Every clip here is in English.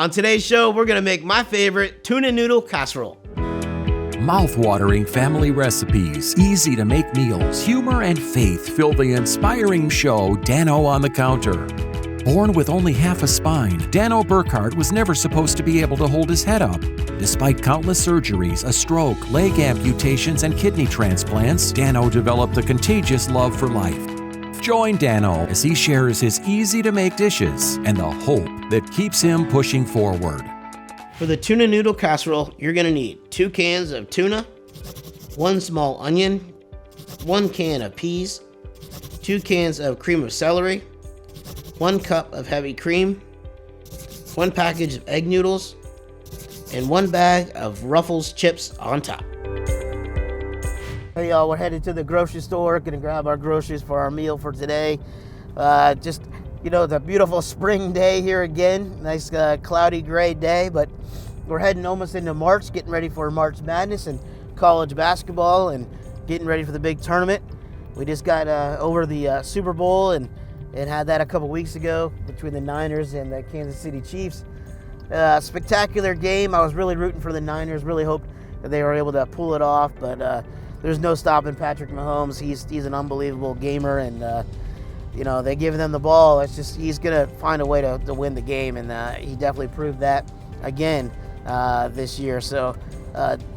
On today's show, we're gonna make my favorite tuna noodle casserole. Mouth-watering family recipes, easy-to-make meals, humor and faith fill the inspiring show Dano on the Counter. Born with only half a spine, Dano Burkhardt was never supposed to be able to hold his head up. Despite countless surgeries, a stroke, leg amputations, and kidney transplants, Dano developed a contagious love for life. Join Dano as he shares his easy-to-make dishes and the hope that keeps him pushing forward. For the tuna noodle casserole, you're gonna need 2 cans of tuna, 1 small onion, 1 can of peas, 2 cans of cream of celery, 1 cup of heavy cream, 1 package of egg noodles, and 1 bag of Ruffles chips on top. Hey y'all, we're headed to the grocery store, gonna grab our groceries for our meal for today. Just, you know, the beautiful spring day here again. Nice cloudy gray day, but we're heading almost into March, getting ready for March Madness and college basketball and getting ready for the big tournament. We just got over the Super Bowl and had that a couple weeks ago between the Niners and the Kansas City Chiefs. Spectacular game. I was really rooting for the Niners, really hoped that they were able to pull it off, but there's no stopping Patrick Mahomes. He's an unbelievable gamer, and you know, they give them the ball. It's just he's gonna find a way to win the game, and he definitely proved that again this year. So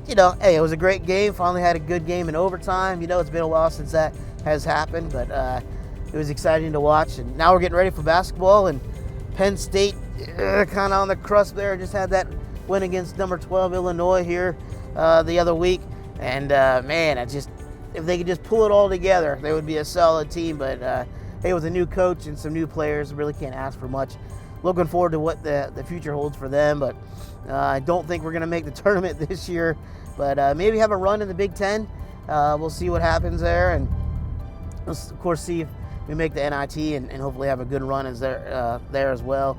you know, hey, it was a great game. Finally had a good game in overtime. You know, it's been a while since that has happened, but it was exciting to watch. And now we're getting ready for basketball, and Penn State kind of on the crust there. Just had that win against number 12 Illinois here the other week. And man, if they could just pull it all together, they would be a solid team. But hey, with a new coach and some new players, really can't ask for much. Looking forward to what the future holds for them. But I don't think we're going to make the tournament this year. But maybe have a run in the Big Ten. We'll see what happens there. And we'll, of course, see if we make the NIT and hopefully have a good run there as well.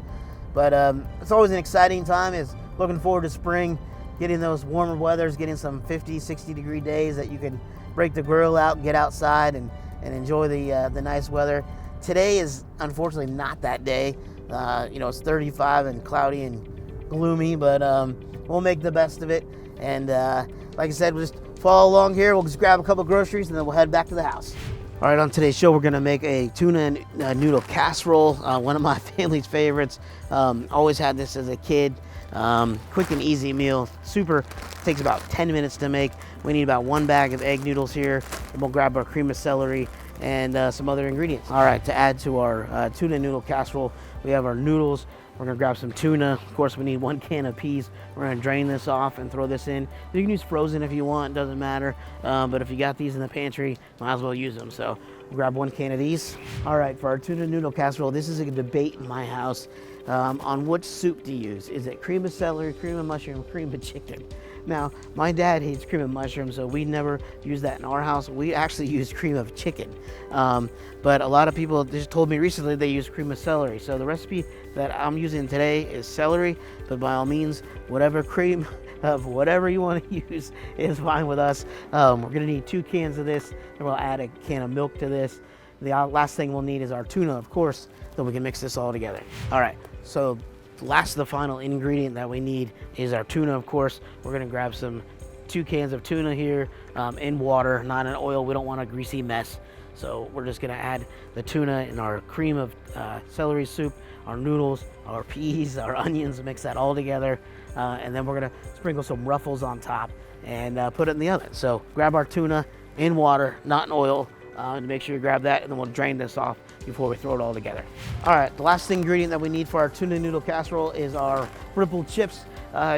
But it's always an exciting time. Is looking forward to spring. Getting those warmer weathers, getting some 50, 60-degree days that you can break the grill out, get outside, and enjoy the nice weather. Today is unfortunately not that day. You know, it's 35 and cloudy and gloomy, but we'll make the best of it. And like I said, we'll just follow along here. We'll just grab a couple groceries, and then we'll head back to the house. All right, on today's show, we're gonna make a tuna noodle casserole, one of my family's favorites. Always had this as a kid. Quick and easy meal, takes about 10 minutes to make. We need about 1 bag of egg noodles here, and we'll grab our cream of celery and some other ingredients. All right, to add to our tuna noodle casserole, we have our noodles. We're gonna grab some tuna. Of course, we need 1 can of peas. We're gonna drain this off and throw this in. You can use frozen if you want, doesn't matter. But if you got these in the pantry, might as well use them. So we'll grab 1 can of these. All right, for our tuna noodle casserole, this is a debate in my house on which soup to use. Is it cream of celery, cream of mushroom, cream of chicken? Now, my dad hates cream of mushroom, so we never use that in our house. We actually use cream of chicken. But a lot of people just told me recently they use cream of celery. So the recipe that I'm using today is celery, but by all means, whatever cream of whatever you want to use is fine with us. We're gonna need 2 cans of this, and we'll add a can of milk to this. The last thing we'll need is our tuna, of course, so we can mix this all together. All right, so the final ingredient that we need is our tuna, of course. We're gonna grab 2 cans of tuna here in water, not in oil. We don't want a greasy mess. So we're just gonna add the tuna in our cream of celery soup, our noodles, our peas, our onions, mix that all together. And then we're gonna sprinkle some Ruffles on top and put it in the oven. So grab our tuna in water, not in oil, and make sure you grab that, and then we'll drain this off before we throw it all together. All right, the last ingredient that we need for our tuna noodle casserole is our ripple chips.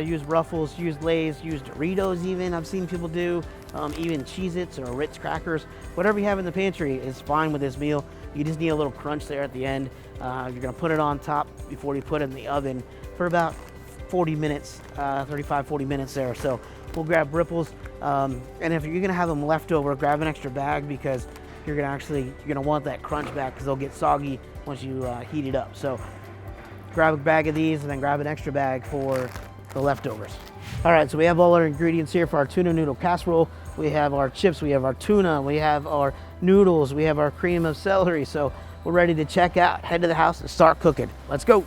Use Ruffles, use Lay's, use Doritos even, I've seen people do, even Cheez-Its or Ritz crackers. Whatever you have in the pantry is fine with this meal. You just need a little crunch there at the end. You're gonna put it on top before you put it in the oven for about 40 minutes, 35, 40 minutes there. So we'll grab Ripples, and if you're gonna have them left over, grab an extra bag, because you're gonna want that crunch back, because they'll get soggy once you heat it up. So grab a bag of these and then grab an extra bag for the leftovers. All right, so we have all our ingredients here for our tuna noodle casserole. We have our chips, we have our tuna, we have our noodles, we have our cream of celery. So we're ready to check out, head to the house and start cooking. Let's go.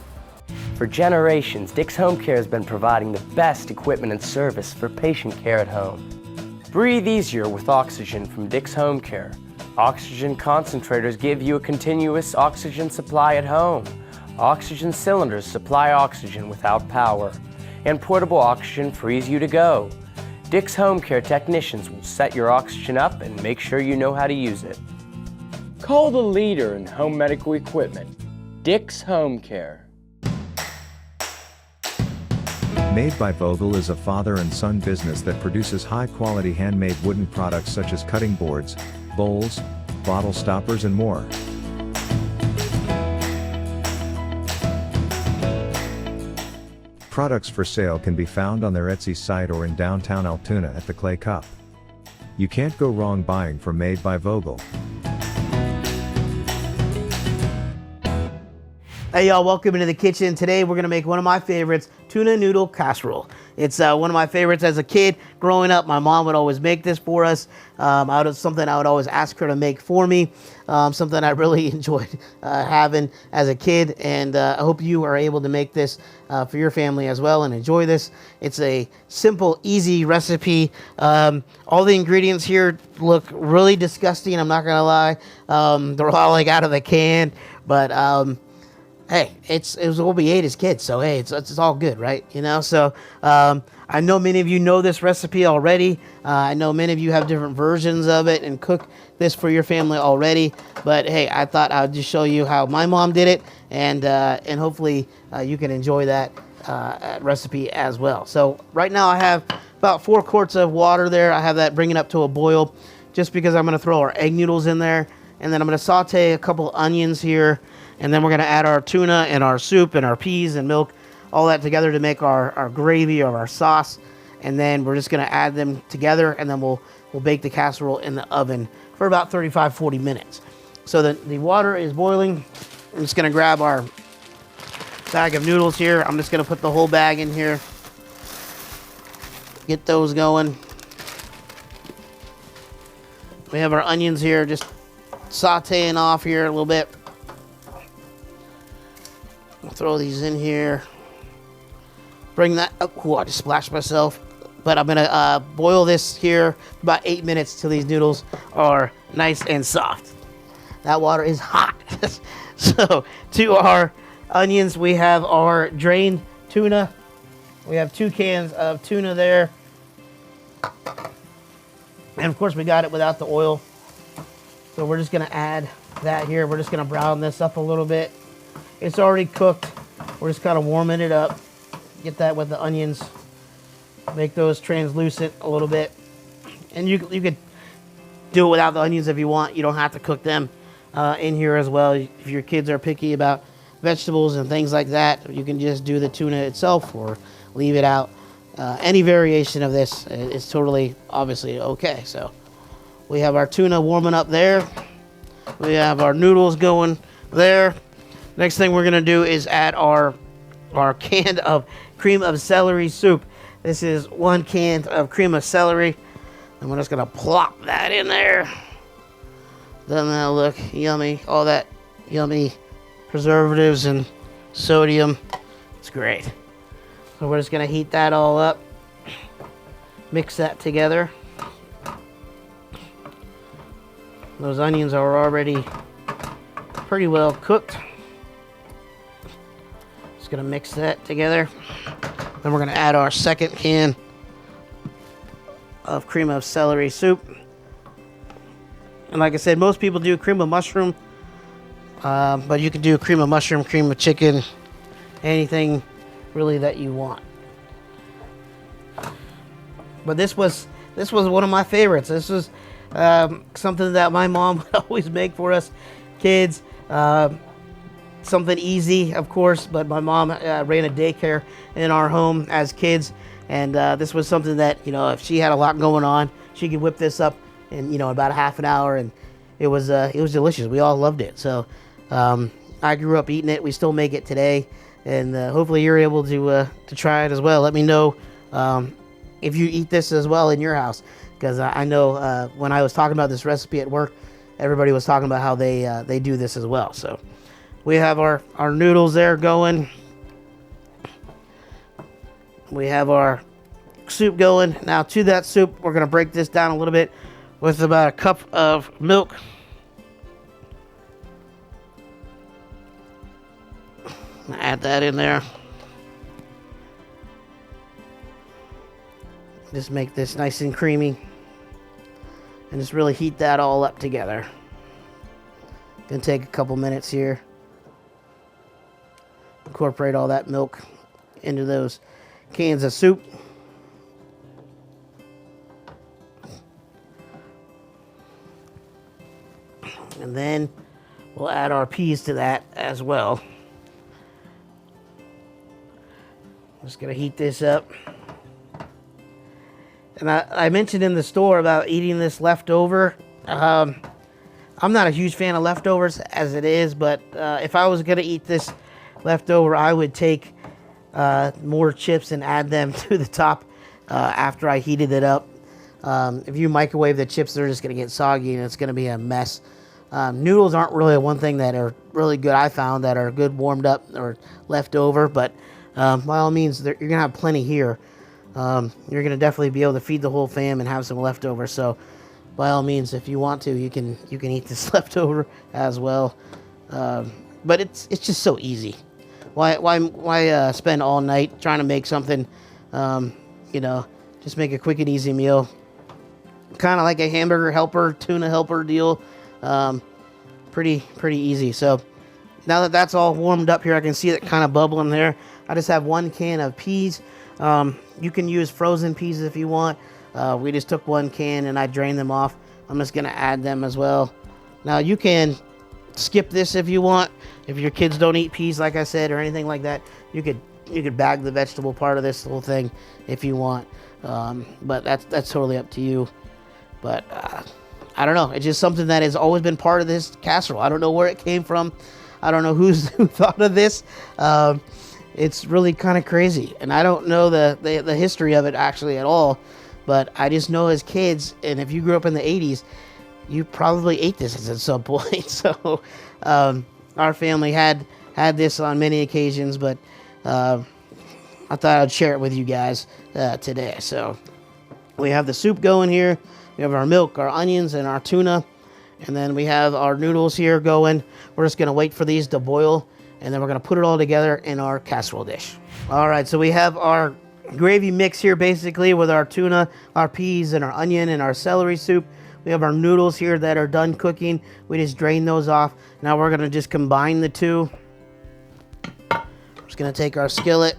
For generations, Dick's Home Care has been providing the best equipment and service for patient care at home. Breathe easier with oxygen from Dick's Home Care. Oxygen concentrators give you a continuous oxygen supply at home. Oxygen cylinders supply oxygen without power. And portable oxygen frees you to go. Dick's Home Care technicians will set your oxygen up and make sure you know how to use it. Call the leader in home medical equipment, Dick's Home Care. Made by Vogel is a father and son business that produces high-quality handmade wooden products such as cutting boards, bowls, bottle stoppers, and more. Products for sale can be found on their Etsy site or in downtown Altoona at the Clay Cup. You can't go wrong buying from Made by Vogel. Hey y'all, welcome into the kitchen. Today we're gonna make one of my favorites, tuna noodle casserole. It's one of my favorites as a kid. Growing up, my mom would always make this for us. Something I would always ask her to make for me. Something I really enjoyed having as a kid, and I hope you are able to make this for your family as well and enjoy this. It's a simple, easy recipe. All the ingredients here look really disgusting, I'm not gonna lie. They're all like out of the can, but hey, it was what we ate as kids, so hey, it's all good, right? You know, so I know many of you know this recipe already. I know many of you have different versions of it and cook this for your family already. But hey, I thought I would just show you how my mom did it, and hopefully you can enjoy that recipe as well. So right now I have about 4 quarts of water there. I have that bringing up to a boil, just because I'm going to throw our egg noodles in there, and then I'm going to saute a couple onions here. And then we're going to add our tuna and our soup and our peas and milk, all that together to make our gravy or our sauce. And then we're just going to add them together, and then we'll bake the casserole in the oven for about 35-40 minutes. So the water is boiling. I'm just going to grab our bag of noodles here. I'm just going to put the whole bag in here. Get those going. We have our onions here, just sauteing off here a little bit. I'll throw these in here. Bring that up. Oh, I just splashed myself. But I'm gonna boil this here for about 8 minutes till these noodles are nice and soft. That water is hot. So to our onions, we have our drained tuna. We have 2 cans of tuna there. And of course we got it without the oil. So we're just gonna add that here. We're just gonna brown this up a little bit. It's already cooked. We're just kind of warming it up. Get that with the onions. Make those translucent a little bit. And you could do it without the onions if you want. You don't have to cook them in here as well. If your kids are picky about vegetables and things like that, you can just do the tuna itself or leave it out. Any variation of this is totally, obviously, okay. So we have our tuna warming up there. We have our noodles going there. Next thing we're gonna do is add our can of cream of celery soup. This is 1 can of cream of celery, and we're just gonna plop that in there. Doesn't that look yummy? All that yummy preservatives and sodium. It's great. So we're just gonna heat that all up. Mix that together. Those onions are already pretty well cooked. Gonna mix that together. Then we're gonna add our 2nd can of cream of celery soup. And like I said, most people do cream of mushroom, but you can do cream of mushroom, cream of chicken, anything really that you want. But this was one of my favorites. This was something that my mom would always make for us kids. Something easy, of course, but my mom ran a daycare in our home as kids, and this was something that, you know, if she had a lot going on, she could whip this up in, you know, about a half an hour, and it was delicious. We all loved it. So I grew up eating it. We still make it today, and hopefully you're able to try it as well. Let me know if you eat this as well in your house, because I know when I was talking about this recipe at work, everybody was talking about how they do this as well. So we have our noodles there going. We have our soup going. Now to that soup, we're going to break this down a little bit with about a cup of milk. Add that in there. Just make this nice and creamy. And just really heat that all up together. Gonna take a couple minutes here. Incorporate all that milk into those cans of soup. And then we'll add our peas to that as well. I'm just gonna heat this up. And I mentioned in the store about eating this leftover. I'm not a huge fan of leftovers as it is, but if I was gonna eat this leftover, I would take more chips and add them to the top after I heated it up. If you microwave the chips, they're just gonna get soggy and it's gonna be a mess. Noodles aren't really one thing that are really good, I found, that are good warmed up or left over, but by all means, you're gonna have plenty here. You're gonna definitely be able to feed the whole fam and have some leftover. So, by all means, if you want to, you can eat this leftover as well. But it's just so easy. Why spend all night trying to make something? Just make a quick and easy meal. Kind of like a hamburger helper, tuna helper deal. Pretty easy. So now that that's all warmed up here, I can see it kind of bubbling there. I just have 1 can of peas. You can use frozen peas if you want. We just took 1 can and I drained them off. I'm just gonna add them as well. Now you can skip this if you want. If your kids don't eat peas, like I said, or anything like that, you could bag the vegetable part of this whole thing if you want. But that's totally up to you. But I don't know. It's just something that has always been part of this casserole. I don't know where it came from. I don't know who thought of this. It's really kind of crazy, and I don't know the history of it actually at all, but I just know as kids, and if you grew up in the 80s, you probably ate this at some point. So our family had this on many occasions, but I thought I'd share it with you guys today. So we have the soup going here. We have our milk, our onions, and our tuna, and then we have our noodles here going. We're just going to wait for these to boil, and then we're going to put it all together in our casserole dish. All right, so we have our gravy mix here basically with our tuna, our peas, and our onion, and our celery soup. We have our noodles here that are done cooking. We just drained those off. Now we're going to just combine the two. I'm just going to take our skillet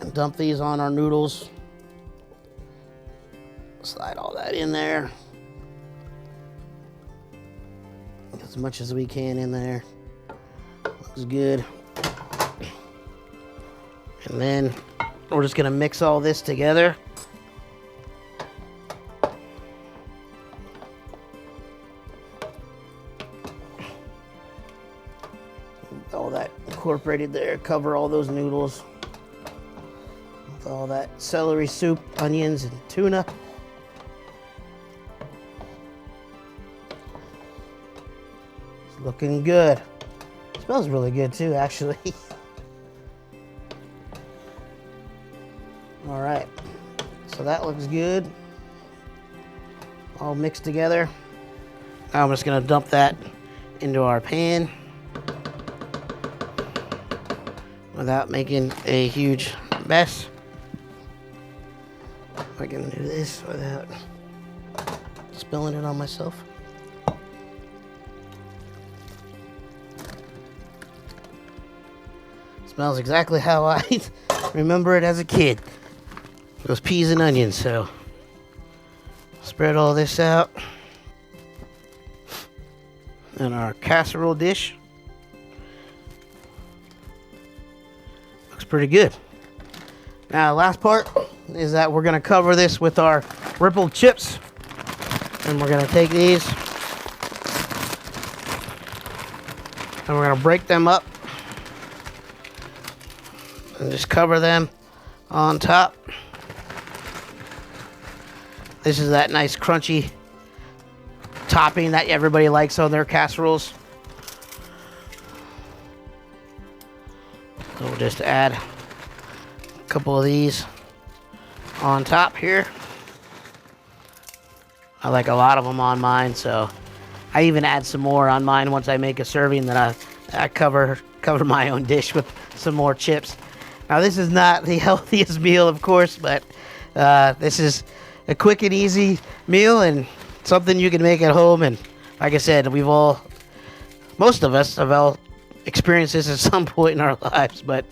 and dump these on our noodles. Slide all that in there. As much as we can in there. Looks good. And then we're just gonna mix all this together. All that incorporated there, cover all those noodles with all that celery soup, onions, and tuna. It's looking good. Smells really good too, actually. All right, so that looks good. All mixed together. Now I'm just gonna dump that into our pan without making a huge mess. If I can do this without spilling it on myself. Smells exactly how I remember it as a kid. Those peas and onions, so spread all this out in our casserole dish. Looks pretty good. Now, last part is that we're gonna cover this with our rippled chips, and we're gonna take these and we're gonna break them up and just cover them on top. This is that nice crunchy topping that everybody likes on their casseroles. So we'll just add a couple of these on top here. I like a lot of them on mine, so I even add some more on mine once I make a serving. That I cover my own dish with some more chips. Now this is not the healthiest meal, of course, but this is a quick and easy meal and something you can make at home. And like I said, most of us have all experienced this at some point in our lives, but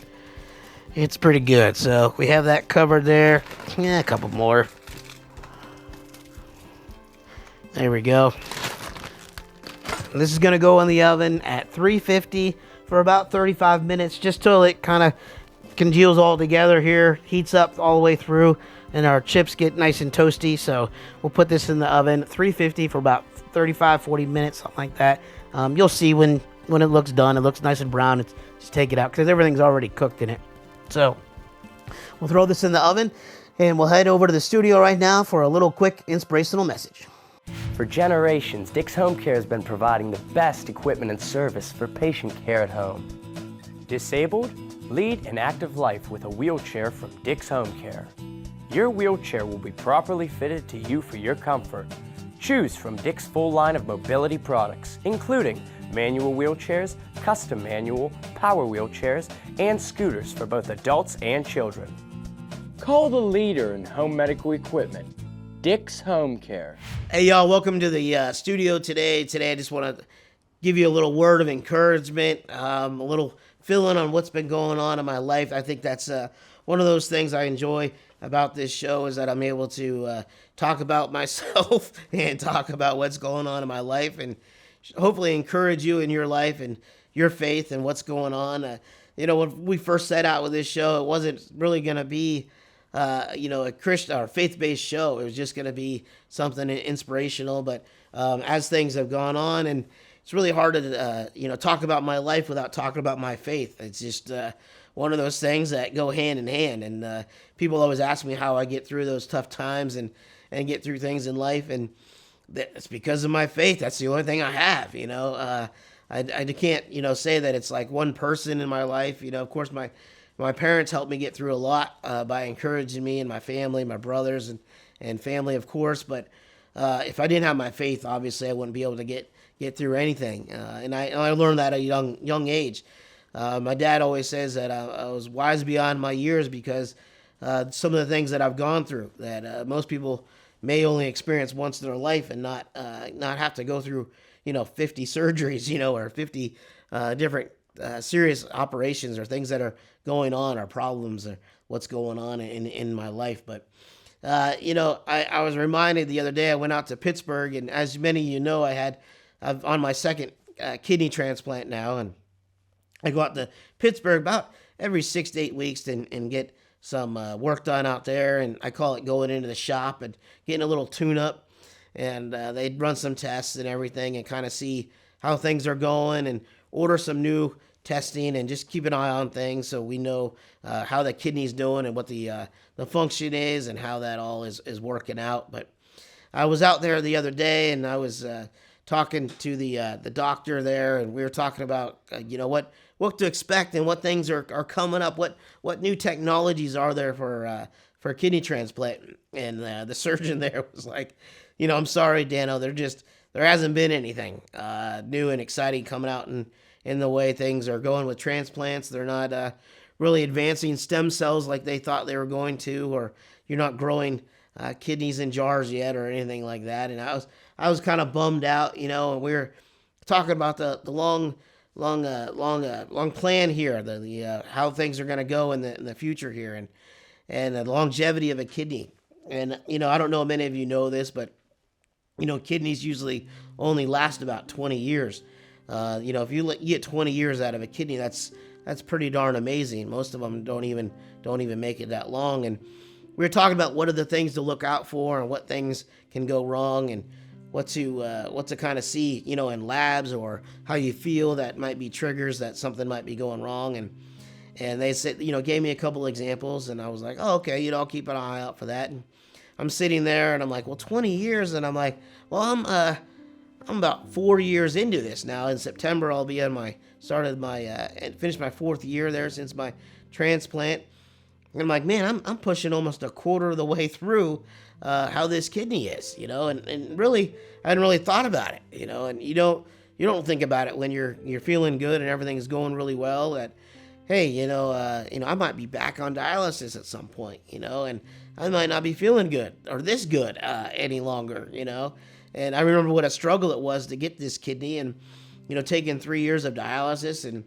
it's pretty good. So we have that covered there. Yeah, a couple more. There we go. This is going to go in the oven at 350 for about 35 minutes, just till it kind of congeals all together here, heats up all the way through, and our chips get nice and toasty. So we'll put this in the oven, 350 for about 35-40 minutes, something like that. You'll see when it looks done, it looks nice and brown. Just take it out because everything's already cooked in it. So we'll throw this in the oven, and we'll head over to the studio right now for a little quick inspirational message. For generations, Dick's Home Care has been providing the best equipment and service for patient care at home. Disabled? Lead an active life with a wheelchair from Dick's Home Care. Your wheelchair will be properly fitted to you for your comfort. Choose from Dick's full line of mobility products, including manual wheelchairs, custom manual, power wheelchairs, and scooters for both adults and children. Call the leader in home medical equipment, Dick's Home Care. Hey y'all, welcome to the studio today. Today I just want to give you a little word of encouragement, a little fill-in on what's been going on in my life. I think that's one of those things I enjoy about this show, is that I'm able to talk about myself and talk about what's going on in my life, and hopefully encourage you in your life and your faith and what's going on. When we first set out with this show, it wasn't really going to be a Christian or faith-based show. It was just going to be something inspirational. But as things have gone on, and it's really hard to talk about my life without talking about my faith. It's just one of those things that go hand in hand. And people always ask me how I get through those tough times and get through things in life, and it's because of my faith. That's the only thing I have. I can't say that it's like one person in my life. Of course my parents helped me get through a lot by encouraging me, and my family, my brothers and family, of course. But if I didn't have my faith, obviously I wouldn't be able to get through anything. And I learned that at a young age. My dad always says that I was wise beyond my years because some of the things that I've gone through that most people may only experience once in their life, and not have to go through 50 surgeries, or 50 different serious operations or things that are going on, or problems, or what's going on in my life. But I was reminded the other day, I went out to Pittsburgh, and as many of you know, I've on my second kidney transplant now, and I go out to Pittsburgh about every 6 to 8 weeks and get some work done out there, and I call it going into the shop and getting a little tune-up, and they'd run some tests and everything and kind of see how things are going, and order some new testing, and just keep an eye on things so we know how the kidney's doing and what the function is and how that all is working out. But I was out there the other day, and I was talking to the doctor there, and we were talking about what to expect and what things are coming up, what new technologies are there for kidney transplant. And the surgeon there was like, I'm sorry, Dano, there hasn't been anything new and exciting coming out in the way things are going with transplants. They're not really advancing stem cells like they thought they were going to, or you're not growing kidneys in jars yet or anything like that. And I was kind of bummed out, and we were talking about the long plan here, the how things are going to go in the future here, and the longevity of a kidney. And I don't know if many of you know this, but kidneys usually only last about 20 years. If you get 20 years out of a kidney, that's pretty darn amazing. Most of them don't even make it that long. And we were talking about what are the things to look out for, and what things can go wrong, and what to kind of see, in labs, or how you feel that might be triggers that something might be going wrong. And they said, gave me a couple examples, and I was like, oh, okay, I'll keep an eye out for that. And I'm sitting there, and I'm like, well, 20 years, and I'm like, well, I'm about 4 years into this now. In September, I'll be on finished my 4th year there since my transplant. And I'm like, man, I'm pushing almost a quarter of the way through how this kidney is, and really, I hadn't really thought about it, and you don't think about it when you're feeling good and everything is going really well. That hey, I might be back on dialysis at some point, and I might not be feeling good or this good any longer, And I remember what a struggle it was to get this kidney, and taking 3 years of dialysis and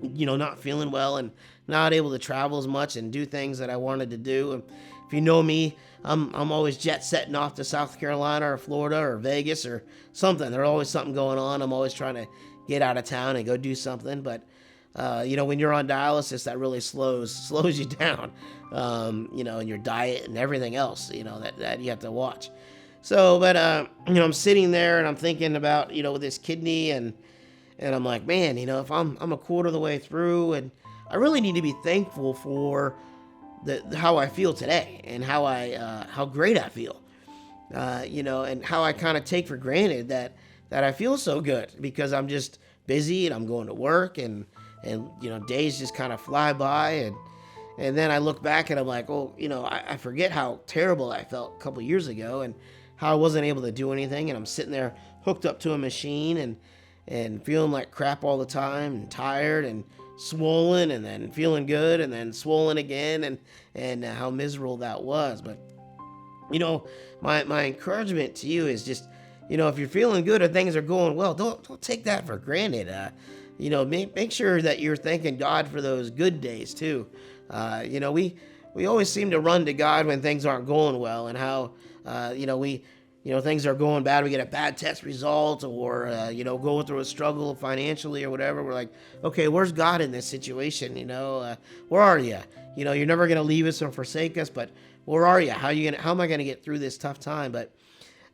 not feeling well and not able to travel as much and do things that I wanted to do. And if you know me, I'm always jet setting off to South Carolina or Florida or Vegas or something. There's always something going on. I'm always trying to get out of town and go do something. But when you're on dialysis, that really slows you down. In your diet and everything else, that you have to watch. So, but I'm sitting there and I'm thinking about this kidney, and I'm like, man, if I'm a quarter of the way through, and I really need to be thankful for how I feel today and how great I feel, and how I kind of take for granted that I feel so good because I'm just busy and I'm going to work, and days just kind of fly by, and then I look back and I'm like, oh, I forget how terrible I felt a couple years ago and how I wasn't able to do anything, and I'm sitting there hooked up to a machine and feeling like crap all the time and tired and swollen and then feeling good and then swollen again, and how miserable that was. But my encouragement to you is just if you're feeling good or things are going well, don't take that for granted. Make sure that you're thanking God for those good days too. We always seem to run to God when things aren't going well, and how things are going bad. We get a bad test result, or going through a struggle financially or whatever. We're like, okay, where's God in this situation? Where are you? You're never gonna leave us or forsake us, but where are you? How am I gonna get through this tough time? But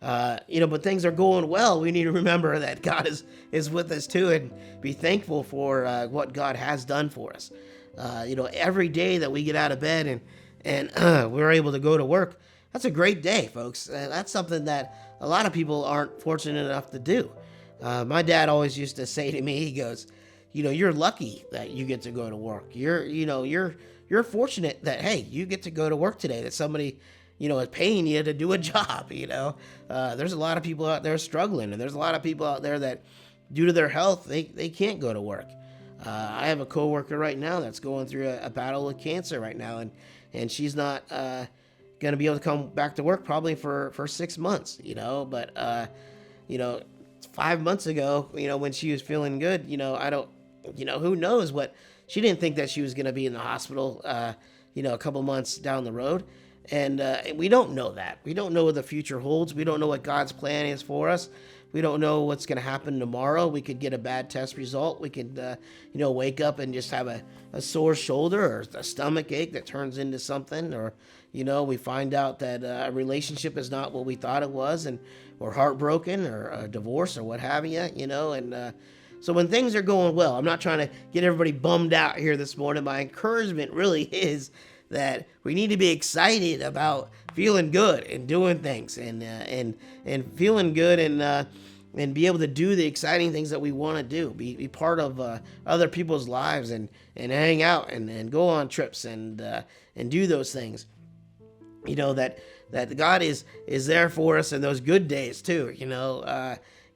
but things are going well. We need to remember that God is with us too, and be thankful for what God has done for us. Every day that we get out of bed and we're able to go to work, that's a great day, folks. That's something that a lot of people aren't fortunate enough to do. My dad always used to say to me, he goes, you're lucky that you get to go to work. You're fortunate that, hey, you get to go to work today, that somebody, is paying you to do a job. There's a lot of people out there struggling, and there's a lot of people out there that, due to their health, they can't go to work. I have a coworker right now that's going through a battle with cancer right now, and she's not going to be able to come back to work probably for 6 months, but 5 months ago, when she was feeling good, I don't, who knows what, she didn't think that she was going to be in the hospital, a couple months down the road. And we don't know that. We don't know what the future holds. We don't know what God's plan is for us. We don't know what's going to happen tomorrow. We could get a bad test result. We could, wake up and just have a sore shoulder or a stomach ache that turns into something. Or, we find out that a relationship is not what we thought it was, and we're heartbroken, or a divorce, or what have you, And so when things are going well, I'm not trying to get everybody bummed out here this morning. My encouragement really is that we need to be excited about feeling good and doing things, and feeling good, and be able to do the exciting things that we want to do, be part of other people's lives, and hang out and go on trips and do those things. That God is there for us in those good days too.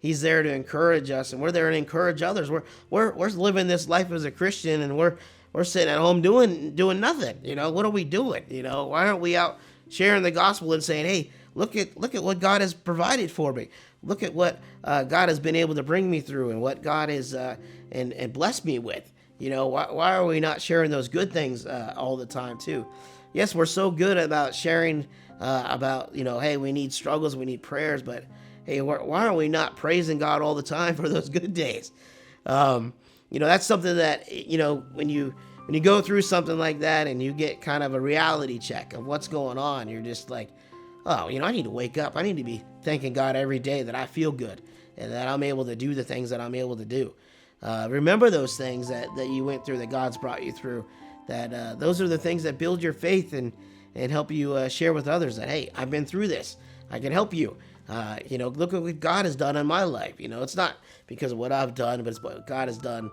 He's there to encourage us, and we're there to encourage others. We're living this life as a Christian, and we're sitting at home doing nothing. What are we doing? Why aren't we out sharing the gospel and saying, hey, look at what God has provided for me. Look at what God has been able to bring me through, and what God is and blessed me with. Why are we not sharing those good things all the time too? Yes, we're so good about sharing about, hey, we need struggles, we need prayers, but hey, why are we not praising God all the time for those good days? That's something that, when you go through something like that and you get kind of a reality check of what's going on, you're just like, oh, I need to wake up. I need to be thanking God every day that I feel good and that I'm able to do the things that I'm able to do. Remember those things that you went through, that God's brought you through, that those are the things that build your faith and help you share with others that, hey, I've been through this. I can help you. Look at what God has done in my life. It's not because of what I've done, but it's what God has done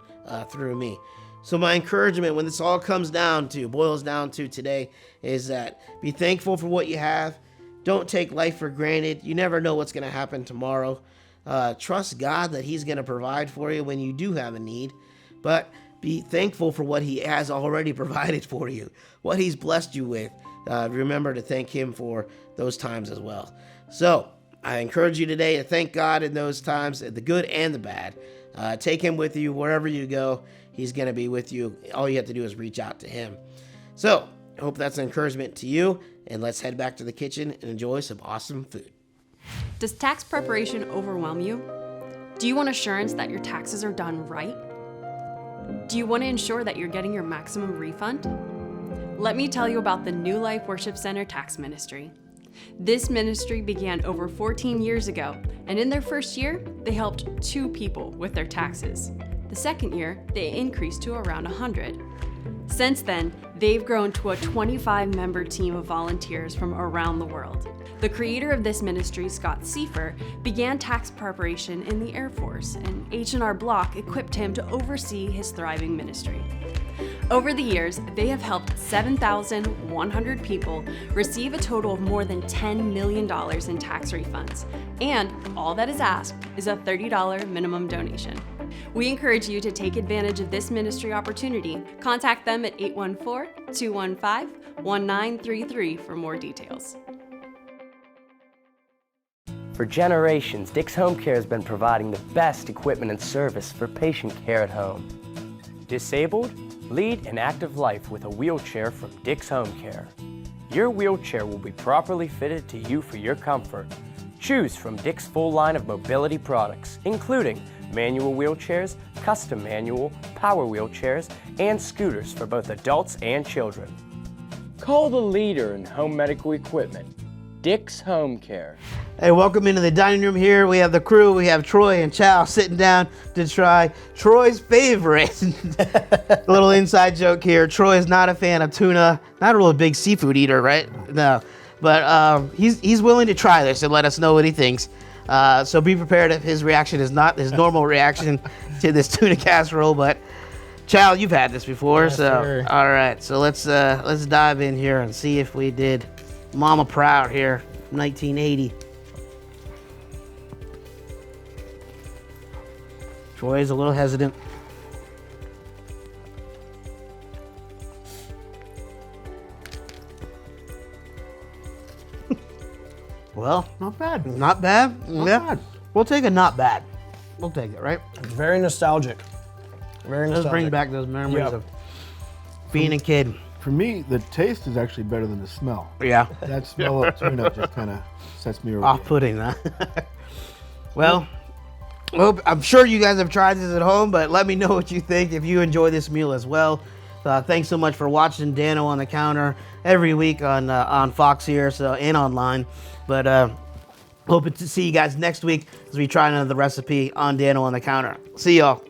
through me. So my encouragement when this all boils down to today is that be thankful for what you have. Don't take life for granted. You never know what's going to happen tomorrow. Trust God that he's going to provide for you when you do have a need, but be thankful for what he has already provided for you, what he's blessed you with. Remember to thank him for those times as well. So I encourage you today to thank God in those times, the good and the bad. Take him with you wherever you go. He's going to be with you. All you have to do is reach out to him. So I hope that's an encouragement to you, and let's head back to the kitchen and enjoy some awesome food. Does tax preparation overwhelm you? Do you want assurance that your taxes are done right? Do you want to ensure that you're getting your maximum refund? Let me tell you about the New Life Worship Center Tax Ministry. This ministry began over 14 years ago, and in their first year, they helped 2 people with their taxes. The second year, they increased to around 100. Since then, they've grown to a 25-member team of volunteers from around the world. The creator of this ministry, Scott Seifer, began tax preparation in the Air Force, and H&R Block equipped him to oversee his thriving ministry. Over the years, they have helped 7,100 people receive a total of more than $10 million in tax refunds, and all that is asked is a $30 minimum donation. We encourage you to take advantage of this ministry opportunity. Contact them at 814-215-1933 for more details. For generations, Dick's Home Care has been providing the best equipment and service for patient care at home. Disabled? Lead an active life with a wheelchair from Dick's Home Care. Your wheelchair will be properly fitted to you for your comfort. Choose from Dick's full line of mobility products, including manual wheelchairs, custom manual, power wheelchairs, and scooters for both adults and children. Call the leader in home medical equipment, Dick's Home Care. Hey, welcome into the dining room here. We have the crew. We have Troy and Chow sitting down to try Troy's favorite. A little inside joke here. Troy is not a fan of tuna. Not a real big seafood eater, right? No. But he's willing to try this and let us know what he thinks. So be prepared if his reaction is not his normal reaction to this tuna casserole. But Chow, you've had this before, yes, so sir. All right. So let's dive in here and see if we did Mama proud here, 1980. Troy's a little hesitant. Well, Not bad. not bad. Not Yeah. bad. We'll take a not bad. We'll take it, right? It's very nostalgic. Very Let's nostalgic. bring back those memories Yep. of being a kid. For me, the taste is actually better than the smell. Yeah. That smell of tuna just kind of sets me over. Off-putting, huh? Well, I'm sure you guys have tried this at home, but let me know what you think if you enjoy this meal as well. Thanks so much for watching Dano on the Counter every week on Fox here, and online. But hope to see you guys next week as we try another recipe on Dano on the Counter. See y'all.